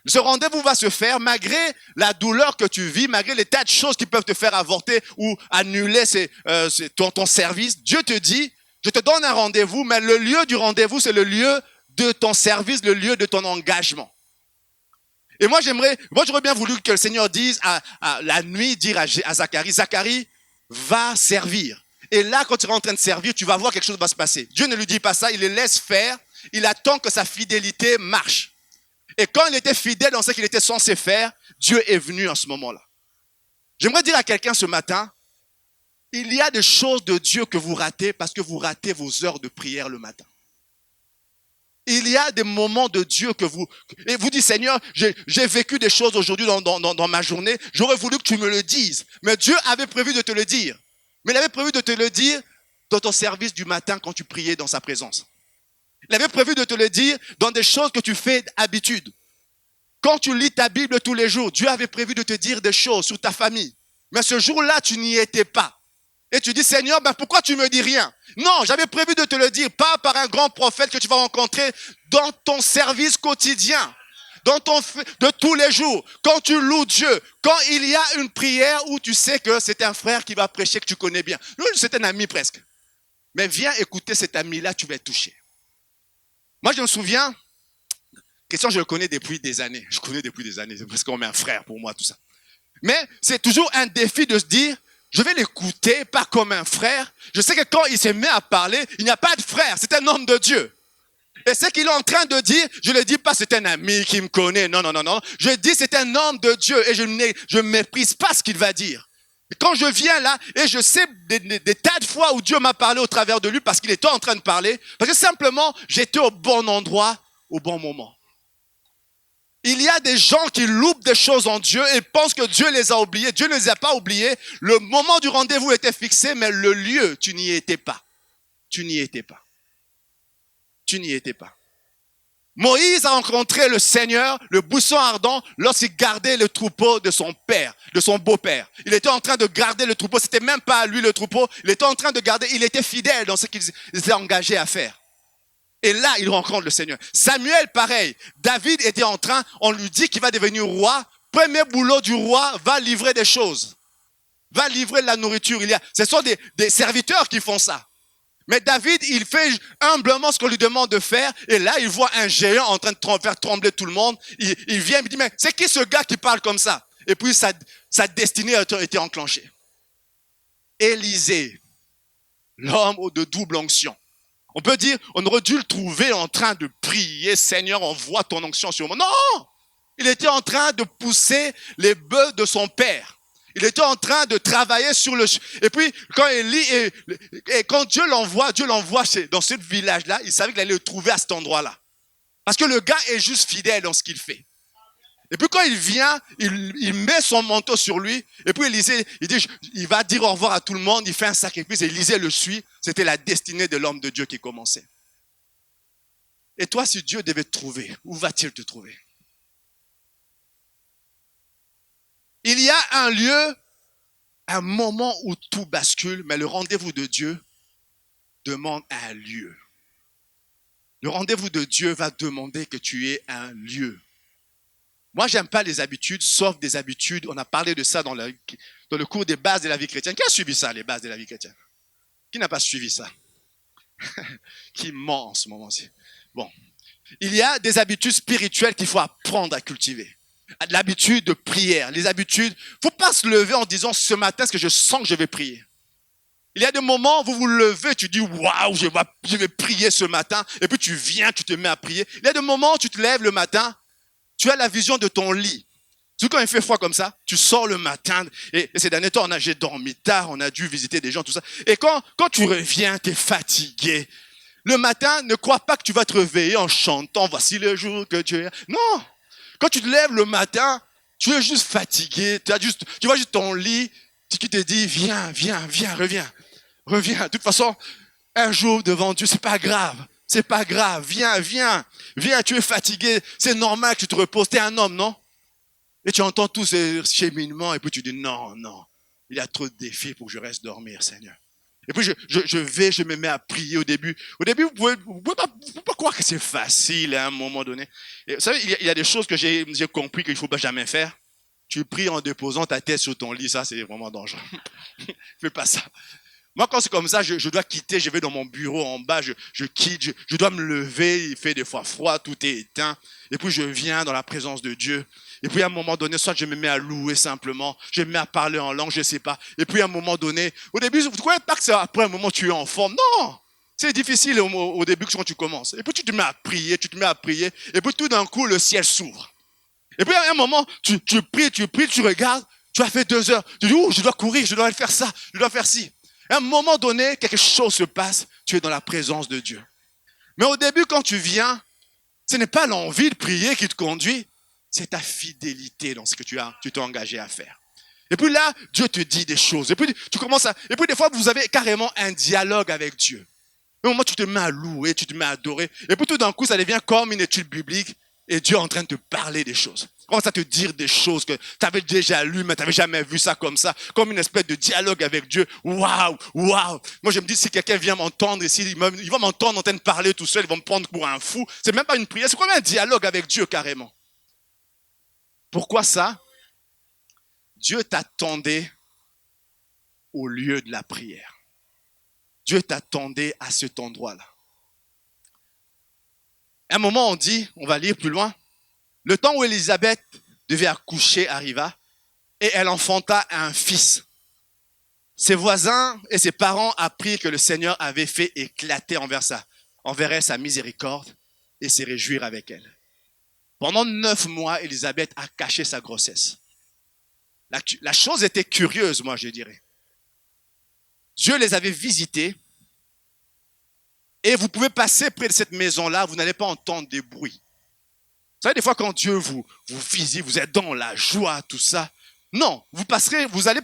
[SPEAKER 1] Ce rendez-vous va se faire malgré la douleur que tu vis, malgré les tas de choses qui peuvent te faire avorter ou annuler ton service. Dieu te dit, je te donne un rendez-vous, mais le lieu du rendez-vous, c'est le lieu de ton service, le lieu de ton engagement. Et moi, j'aurais bien voulu que le Seigneur dise à la nuit, dire à Zacharie, Zacharie, va servir. Et là, quand tu es en train de servir, tu vas voir quelque chose va se passer. Dieu ne lui dit pas ça, il le laisse faire. Il attend que sa fidélité marche. Et quand il était fidèle dans ce qu'il était censé faire, Dieu est venu en ce moment-là. J'aimerais dire à quelqu'un ce matin, il y a des choses de Dieu que vous ratez parce que vous ratez vos heures de prière le matin. Il y a des moments de Dieu et vous dites, Seigneur, j'ai vécu des choses aujourd'hui dans ma journée, j'aurais voulu que tu me le dises. Mais Dieu avait prévu de te le dire. Mais il avait prévu de te le dire dans ton service du matin quand tu priais dans sa présence. Il avait prévu de te le dire dans des choses que tu fais d'habitude. Quand tu lis ta Bible tous les jours, Dieu avait prévu de te dire des choses sur ta famille. Mais ce jour-là, tu n'y étais pas. Et tu dis, Seigneur, pourquoi tu me dis rien? Non, j'avais prévu de te le dire, pas par un grand prophète que tu vas rencontrer dans ton service quotidien, de tous les jours. Quand tu loues Dieu, quand il y a une prière où tu sais que c'est un frère qui va prêcher que tu connais bien. Nous, c'est un ami presque. Mais viens écouter cet ami-là, tu vas être touché. Moi, je me souviens, Christian, je le connais depuis des années. C'est presque comme un frère pour moi, tout ça. Mais c'est toujours un défi de se dire, je vais l'écouter, pas comme un frère. Je sais que quand il se met à parler, il n'y a pas de frère, c'est un homme de Dieu. Et ce qu'il est en train de dire, je ne le dis pas, c'est un ami qui me connaît. Non. Je dis, c'est un homme de Dieu et je ne méprise pas ce qu'il va dire. Et quand je viens là, et je sais des tas de fois où Dieu m'a parlé au travers de lui parce qu'il était en train de parler, parce que simplement, j'étais au bon endroit, au bon moment. Il y a des gens qui loupent des choses en Dieu et pensent que Dieu les a oubliés. Dieu ne les a pas oubliés. Le moment du rendez-vous était fixé, mais le lieu, tu n'y étais pas. Tu n'y étais pas. Moïse a rencontré le Seigneur, le buisson ardent, lorsqu'il gardait le troupeau de son père, de son beau-père. Il était en train de garder le troupeau. C'était même pas à lui le troupeau. Il était en train de garder. Il était fidèle dans ce qu'il s'était engagé à faire. Et là, il rencontre le Seigneur. Samuel, pareil. David était en train, on lui dit qu'il va devenir roi. Premier boulot du roi, va livrer des choses. Va livrer de la nourriture. Ce sont des serviteurs qui font ça. Mais David, il fait humblement ce qu'on lui demande de faire. Et là, il voit un géant en train de faire trembler tout le monde. Il vient, il me dit, mais c'est qui ce gars qui parle comme ça? Et puis, sa destinée a été enclenchée. Élisée, l'homme de double onction. On peut dire, on aurait dû le trouver en train de prier, Seigneur, envoie ton onction sur moi. Non! Il était en train de pousser les bœufs de son père. Il était en train de travailler sur le... Et puis, quand Élie et quand Dieu l'envoie dans ce village-là, il savait qu'il allait le trouver à cet endroit-là. Parce que le gars est juste fidèle dans ce qu'il fait. Et puis quand il vient, il met son manteau sur lui. Et puis Élisée, il va dire au revoir à tout le monde. Il fait un sacrifice et Élisée le suit. C'était la destinée de l'homme de Dieu qui commençait. Et toi, si Dieu devait te trouver, où va-t-il te trouver? Il y a un lieu, un moment où tout bascule, mais le rendez-vous de Dieu demande un lieu. Le rendez-vous de Dieu va demander que tu aies un lieu. Moi, j'aime pas les habitudes, sauf des habitudes. On a parlé de ça dans le cours des bases de la vie chrétienne. Qui a suivi ça, les bases de la vie chrétienne? Qui n'a pas suivi ça? Qui ment en ce moment-ci? Bon. Il y a des habitudes spirituelles qu'il faut apprendre à cultiver. L'habitude de prière, les habitudes. Faut pas se lever en disant ce matin, est-ce que je sens que je vais prier? Il y a des moments où vous vous levez, tu dis waouh, je vais prier ce matin. Et puis tu viens, tu te mets à prier. Il y a des moments où tu te lèves le matin, tu as la vision de ton lit. Surtout quand il fait froid comme ça, tu sors le matin. Et ces derniers temps, j'ai dormi tard, on a dû visiter des gens, tout ça. Et quand tu reviens, tu es fatigué. Le matin, ne crois pas que tu vas te réveiller en chantant voici le jour que Dieu a. Non! Quand tu te lèves le matin, tu es juste fatigué, tu vois juste ton lit, qui te dit, viens, reviens. De toute façon, un jour devant Dieu, c'est pas grave, viens, tu es fatigué, c'est normal que tu te reposes, tu es un homme, non? Et tu entends tous ces cheminements, et puis tu dis, non, il y a trop de défis pour que je reste dormir, Seigneur. Et puis je me mets à prier au début. Au début, vous pouvez pas croire que c'est facile à un moment donné. Et vous savez, il y a des choses que j'ai compris qu'il ne faut pas jamais faire. Tu pries en déposant ta tête sur ton lit, ça c'est vraiment dangereux. Fais pas ça. Moi, quand c'est comme ça, je dois quitter, je vais dans mon bureau en bas, je quitte, je dois me lever, il fait des fois froid, tout est éteint. Et puis je viens dans la présence de Dieu. Et puis à un moment donné, soit je me mets à louer simplement, je me mets à parler en langue, je ne sais pas. Et puis à un moment donné, au début, vous ne croyez pas que c'est après un moment tu es en forme. Non! C'est difficile au début quand tu commences. Et puis tu te mets à prier, et puis tout d'un coup, le ciel s'ouvre. Et puis à un moment, tu pries, tu regardes, tu as fait 2 heures. Tu dis, je dois courir, je dois faire ça, je dois faire ci. À un moment donné, quelque chose se passe, tu es dans la présence de Dieu. Mais au début, quand tu viens, ce n'est pas l'envie de prier qui te conduit, c'est ta fidélité dans ce que tu t'es engagé à faire. Et puis là, Dieu te dit des choses. Et puis et puis des fois, vous avez carrément un dialogue avec Dieu. Au moment où tu te mets à louer, tu te mets à adorer. Et puis tout d'un coup, ça devient comme une étude biblique. Et Dieu est en train de te parler des choses. Il commence à te dire des choses que tu avais déjà lues, mais tu n'avais jamais vu ça comme ça. Comme une espèce de dialogue avec Dieu. Waouh! Moi, je me dis, si quelqu'un vient m'entendre ici, il va m'entendre en train de parler tout seul, il va me prendre pour un fou. C'est même pas une prière, c'est comme un dialogue avec Dieu carrément. Pourquoi ça? Dieu t'attendait au lieu de la prière. Dieu t'attendait à cet endroit-là. À un moment, on va lire plus loin, le temps où Élisabeth devait accoucher arriva et elle enfanta un fils. Ses voisins et ses parents apprirent que le Seigneur avait fait éclater envers elle sa miséricorde et se réjouir avec elle. Pendant 9 mois, Élisabeth a caché sa grossesse. La chose était curieuse, moi, je dirais. Dieu les avait visités et vous pouvez passer près de cette maison-là, vous n'allez pas entendre des bruits. Vous savez, des fois, quand Dieu vous visite, vous êtes dans la joie, tout ça. Non, vous allez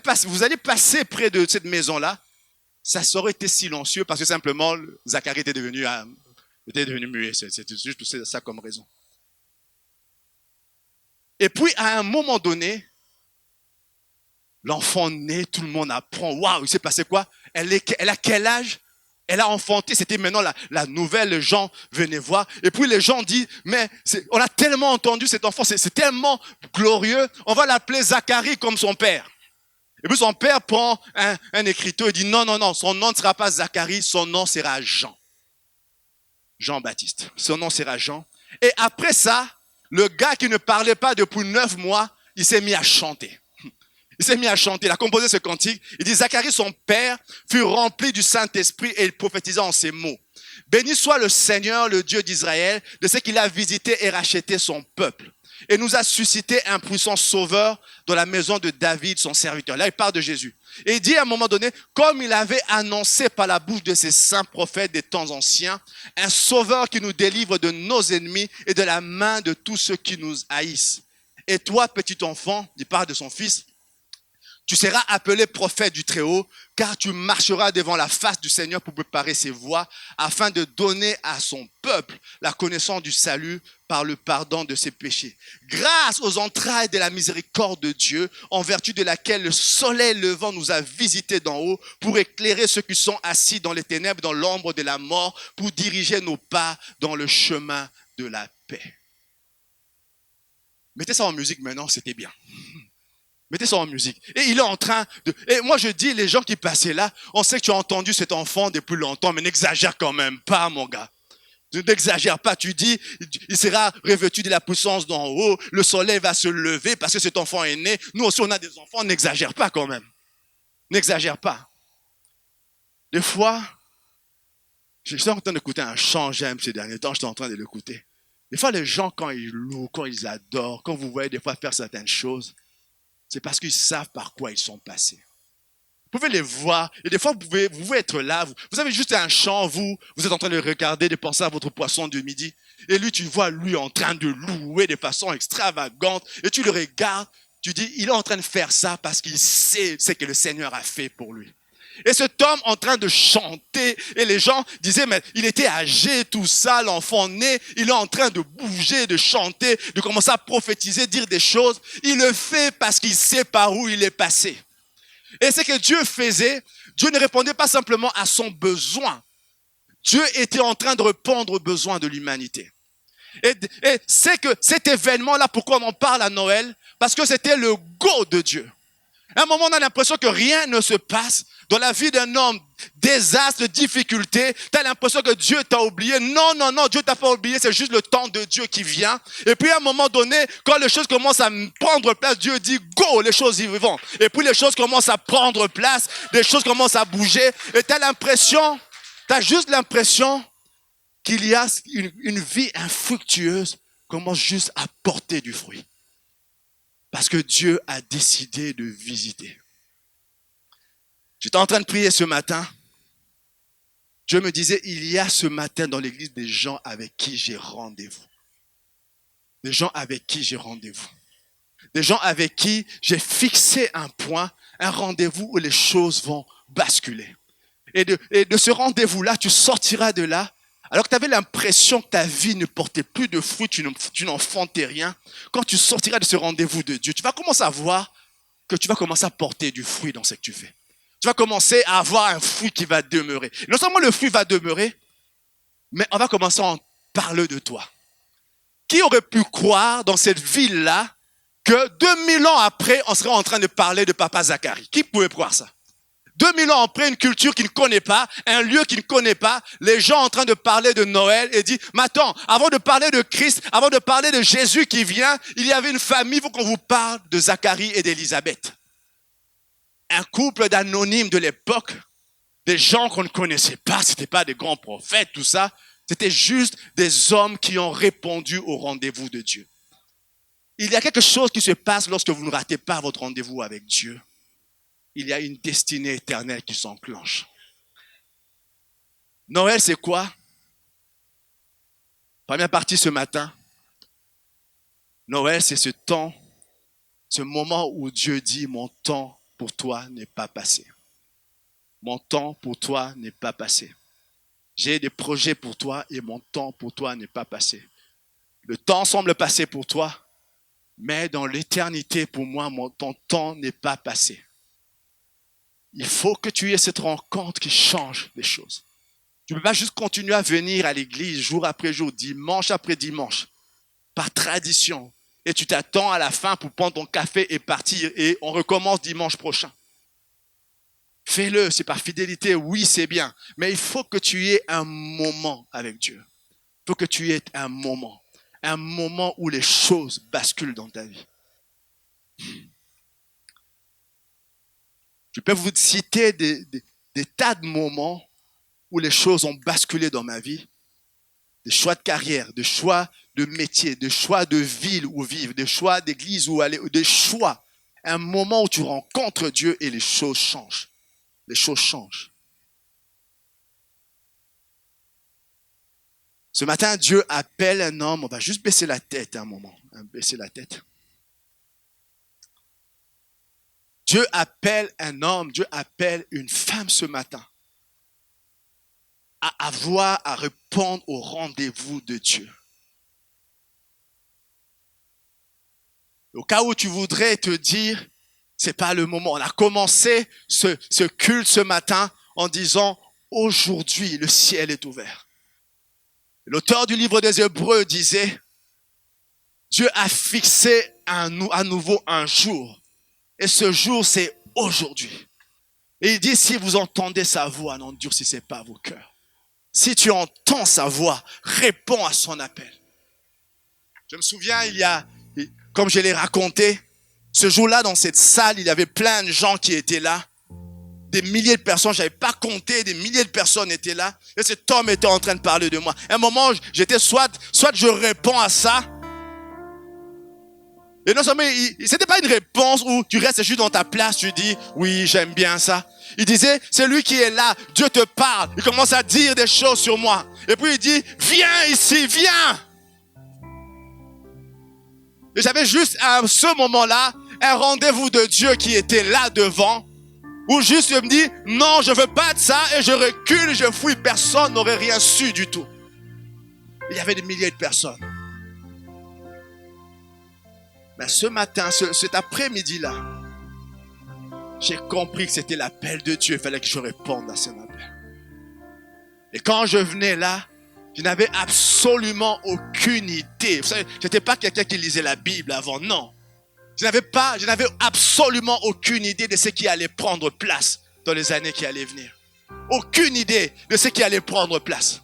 [SPEAKER 1] passer près de cette maison-là. Ça aurait été silencieux parce que simplement, Zacharie était devenu muet. C'est juste ça comme raison. Et puis, à un moment donné, l'enfant naît, tout le monde apprend. Waouh, il s'est passé quoi? Elle a quel âge? Elle a enfanté, c'était maintenant la nouvelle, les gens venaient voir. Et puis les gens disent, mais on a tellement entendu cet enfant, c'est tellement glorieux, on va l'appeler Zacharie comme son père. Et puis son père prend un écriteau et dit, non, non, non, son nom ne sera pas Zacharie, son nom sera Jean. Jean-Baptiste, son nom sera Jean. Et après ça, le gars qui ne parlait pas depuis 9 mois, il s'est mis à chanter. Il s'est mis à chanter, il a composé ce cantique. Il dit, Zacharie, son père, fut rempli du Saint-Esprit et il prophétisa en ces mots. Béni soit le Seigneur, le Dieu d'Israël, de ce qu'il a visité et racheté son peuple. Et nous a suscité un puissant sauveur dans la maison de David, son serviteur. Là, il parle de Jésus. Et il dit à un moment donné, comme il avait annoncé par la bouche de ses saints prophètes des temps anciens, un sauveur qui nous délivre de nos ennemis et de la main de tous ceux qui nous haïssent. Et toi, petit enfant, il parle de son fils, tu seras appelé prophète du Très-Haut, car tu marcheras devant la face du Seigneur pour préparer ses voies, afin de donner à son peuple la connaissance du salut par le pardon de ses péchés. Grâce aux entrailles de la miséricorde de Dieu, en vertu de laquelle le soleil levant nous a visités d'en haut, pour éclairer ceux qui sont assis dans les ténèbres, dans l'ombre de la mort, pour diriger nos pas dans le chemin de la paix. Mettez ça en musique maintenant, c'était bien. Mettez ça en musique. Et il est en train de... Et moi je dis, les gens qui passaient là, on sait que tu as entendu cet enfant depuis longtemps, mais n'exagère quand même pas, mon gars. N'exagère pas, tu dis, il sera revêtu de la puissance d'en haut, le soleil va se lever parce que cet enfant est né. Nous aussi on a des enfants, n'exagère pas quand même. N'exagère pas. Des fois, je suis en train d'écouter un chant, j'aime ces derniers temps, j'étais en train de l'écouter. Des fois les gens quand ils louent, quand ils adorent, quand vous voyez des fois faire certaines choses, c'est parce qu'ils savent par quoi ils sont passés. Vous pouvez les voir, et des fois vous pouvez être là, vous avez juste un chant, vous êtes en train de regarder, de penser à votre poisson de midi, et lui tu vois lui en train de louer de façon extravagante, et tu le regardes, tu dis il est en train de faire ça parce qu'il sait ce que le Seigneur a fait pour lui. Et cet homme en train de chanter, et les gens disaient, mais il était âgé, tout ça, l'enfant né, il est en train de bouger, de chanter, de commencer à prophétiser, dire des choses. Il le fait parce qu'il sait par où il est passé. Et ce que Dieu faisait, Dieu ne répondait pas simplement à son besoin. Dieu était en train de répondre aux besoins de l'humanité. Et c'est que cet événement-là, pourquoi on en parle à Noël? Parce que c'était le go de Dieu. À un moment, on a l'impression que rien ne se passe dans la vie d'un homme. Désastre, difficulté. Tu as l'impression que Dieu t'a oublié. Non, non, non, Dieu t'a pas oublié. C'est juste le temps de Dieu qui vient. Et puis à un moment donné, quand les choses commencent à prendre place, Dieu dit go, les choses y vont. Et puis les choses commencent à prendre place. Les choses commencent à bouger. Et tu as juste l'impression qu'il y a une vie infructueuse commence juste à porter du fruit. Parce que Dieu a décidé de visiter. J'étais en train de prier ce matin. Dieu me disait, il y a ce matin dans l'église des gens avec qui j'ai rendez-vous. Des gens avec qui j'ai rendez-vous. Des gens avec qui j'ai fixé un point, un rendez-vous où les choses vont basculer. Et de ce rendez-vous-là, tu sortiras de là, alors que tu avais l'impression que ta vie ne portait plus de fruits, tu n'enfantais rien. Quand tu sortiras de ce rendez-vous de Dieu, tu vas commencer à voir que tu vas commencer à porter du fruit dans ce que tu fais. Tu vas commencer à avoir un fruit qui va demeurer. Et non seulement le fruit va demeurer, mais on va commencer à en parler de toi. Qui aurait pu croire dans cette ville-là que 2000 ans après, on serait en train de parler de Papa Zacharie? Qui pouvait croire ça? 2000 ans après, une culture qu'il ne connaît pas, un lieu qu'il ne connaît pas, les gens en train de parler de Noël et dit, mais attends, avant de parler de Christ, avant de parler de Jésus qui vient, il y avait une famille, il faut qu'on vous parle de Zacharie et d'Élisabeth. Un couple d'anonymes de l'époque, des gens qu'on ne connaissait pas, c'était pas des grands prophètes, tout ça, c'était juste des hommes qui ont répondu au rendez-vous de Dieu. Il y a quelque chose qui se passe lorsque vous ne ratez pas votre rendez-vous avec Dieu. Il y a une destinée éternelle qui s'enclenche. Noël, c'est quoi? Première partie ce matin. Noël, c'est ce temps, ce moment où Dieu dit, mon temps pour toi n'est pas passé. Mon temps pour toi n'est pas passé. J'ai des projets pour toi et mon temps pour toi n'est pas passé. Le temps semble passer pour toi, Mais dans l'éternité, pour moi, ton temps n'est pas passé. Il faut que tu aies cette rencontre qui change les choses. Tu ne peux pas juste continuer à venir à l'église jour après jour, dimanche après dimanche, par tradition. Et tu t'attends à la fin pour prendre ton café et partir et on recommence dimanche prochain. Fais-le, c'est par fidélité, oui, c'est bien. Mais il faut que tu aies un moment avec Dieu. Il faut que tu aies un moment où les choses basculent dans ta vie. Je peux vous citer des tas de moments où les choses ont basculé dans ma vie. Des choix de carrière, des choix de métier, des choix de ville où vivre, des choix d'église où aller, des choix. Un moment où tu rencontres Dieu et les choses changent. Les choses changent. Ce matin, Dieu appelle un homme. On va juste baisser la tête un moment. Baisser la tête. Dieu appelle un homme, Dieu appelle une femme ce matin à répondre au rendez-vous de Dieu. Au cas où tu voudrais te dire, c'est pas le moment. On a commencé ce culte ce matin en disant, aujourd'hui, le ciel est ouvert. L'auteur du livre des Hébreux disait, Dieu a fixé à nouveau un jour. Et ce jour, c'est aujourd'hui. Et il dit, si vous entendez sa voix, n'endurcissez pas vos cœurs. Si tu entends sa voix, réponds à son appel. Je me souviens, comme je l'ai raconté, ce jour-là, dans cette salle, il y avait plein de gens qui étaient là. Des milliers de personnes, je n'avais pas compté, des milliers de personnes étaient là. Et cet homme était en train de parler de moi. À un moment, j'étais soit je réponds à ça. Et non seulement, c'était pas une réponse où tu restes juste dans ta place, tu dis, oui, j'aime bien ça. Il disait, c'est lui qui est là, Dieu te parle. Il commence à dire des choses sur moi. Et puis il dit, viens ici, viens. Et j'avais juste à ce moment-là, un rendez-vous de Dieu qui était là devant, où juste je me dis, non, je veux pas de ça, et je recule, je fouille, personne n'aurait rien su du tout. Il y avait des milliers de personnes. Mais ce matin, cet après-midi-là, j'ai compris que c'était l'appel de Dieu. Il fallait que je réponde à son appel. Et quand je venais là, je n'avais absolument aucune idée. Vous savez, je n'étais pas quelqu'un qui lisait la Bible avant, non. Je n'avais absolument aucune idée de ce qui allait prendre place dans les années qui allaient venir. Aucune idée de ce qui allait prendre place.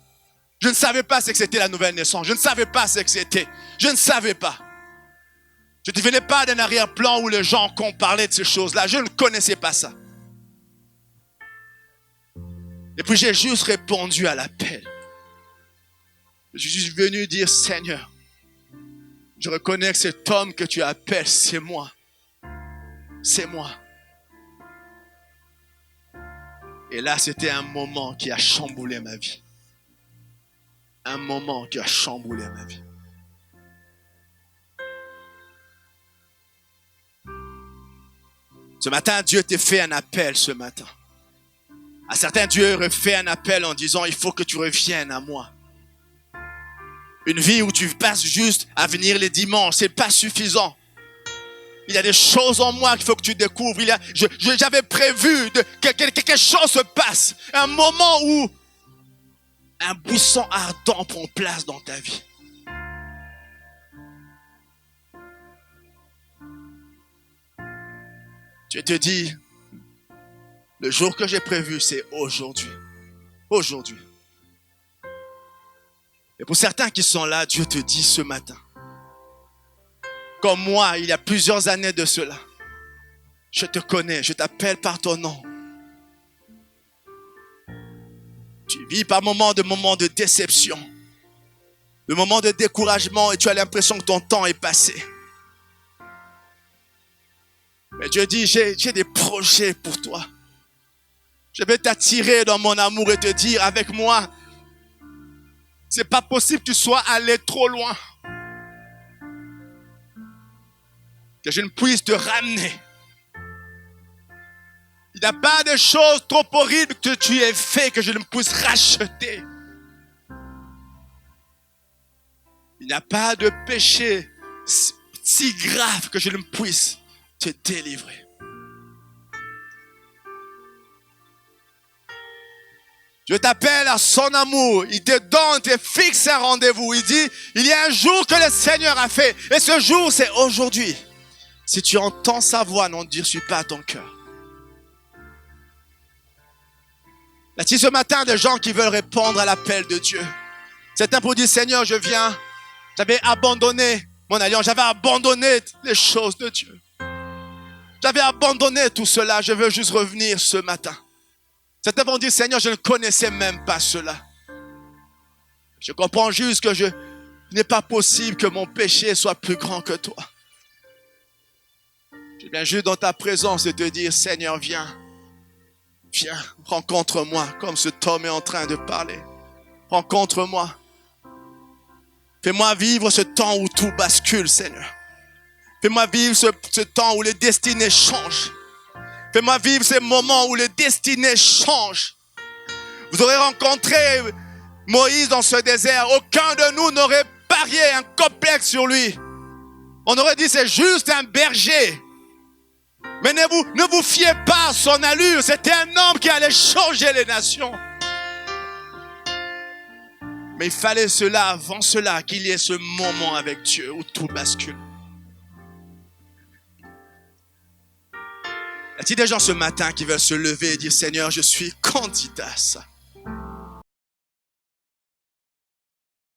[SPEAKER 1] Je ne savais pas ce que c'était la nouvelle naissance. Je ne savais pas ce que c'était. Je ne savais pas. Je ne venais pas d'un arrière-plan où les gens parlaient de ces choses-là. Je ne connaissais pas ça. Et puis j'ai juste répondu à l'appel. Je suis venu dire, Seigneur, je reconnais que cet homme que tu appelles, c'est moi. C'est moi. Et là, c'était un moment qui a chamboulé ma vie. Un moment qui a chamboulé ma vie. Ce matin, Dieu t'a fait un appel ce matin. À certains, Dieu refait un appel en disant, il faut que tu reviennes à moi. Une vie où tu passes juste à venir les dimanches, c'est pas suffisant. Il y a des choses en moi qu'il faut que tu découvres. J'avais prévu que quelque chose se passe. Un moment où un buisson ardent prend place dans ta vie. Dieu te dit, le jour que j'ai prévu, c'est aujourd'hui. Aujourd'hui. Et pour certains qui sont là, Dieu te dit ce matin, comme moi, il y a plusieurs années de cela, je te connais, je t'appelle par ton nom. Tu vis par moments de déception, de moments de découragement et tu as l'impression que ton temps est passé. Mais Dieu dit, j'ai des projets pour toi. Je vais t'attirer dans mon amour et te dire, avec moi, c'est pas possible que tu sois allé trop loin. Que je ne puisse te ramener. Il n'y a pas de choses trop horribles que tu aies fait que je ne puisse racheter. Il n'y a pas de péché si grave que je ne puisse te délivrer. Dieu t'appelle à son amour. Il te donne, il te fixe un rendez-vous. Il dit, il y a un jour que le Seigneur a fait. Et ce jour, c'est aujourd'hui. Si tu entends sa voix, n'endurcis pas ton cœur. Il y a ce matin des gens qui veulent répondre à l'appel de Dieu. Certains pour dire, Seigneur, je viens. J'avais abandonné mon alliance. J'avais abandonné les choses de Dieu. J'avais abandonné tout cela. Je veux juste revenir ce matin. Certains vont dire, Seigneur, je ne connaissais même pas cela. Je comprends juste que il n'est pas possible que mon péché soit plus grand que toi. Je viens juste dans ta présence et te dire, Seigneur, viens. Viens, rencontre-moi comme cet homme est en train de parler. Rencontre-moi. Fais-moi vivre ce temps où tout bascule, Seigneur. Fais-moi vivre ce temps où les destinées changent. Fais-moi vivre ces moments où les destinées changent. Vous aurez rencontré Moïse dans ce désert. Aucun de nous n'aurait parié un complexe sur lui. On aurait dit c'est juste un berger. Mais ne vous fiez pas à son allure. C'était un homme qui allait changer les nations. Mais il fallait avant cela, qu'il y ait ce moment avec Dieu où tout bascule. Y a-t-il des gens ce matin qui veulent se lever et dire, Seigneur, je suis candidat à ça.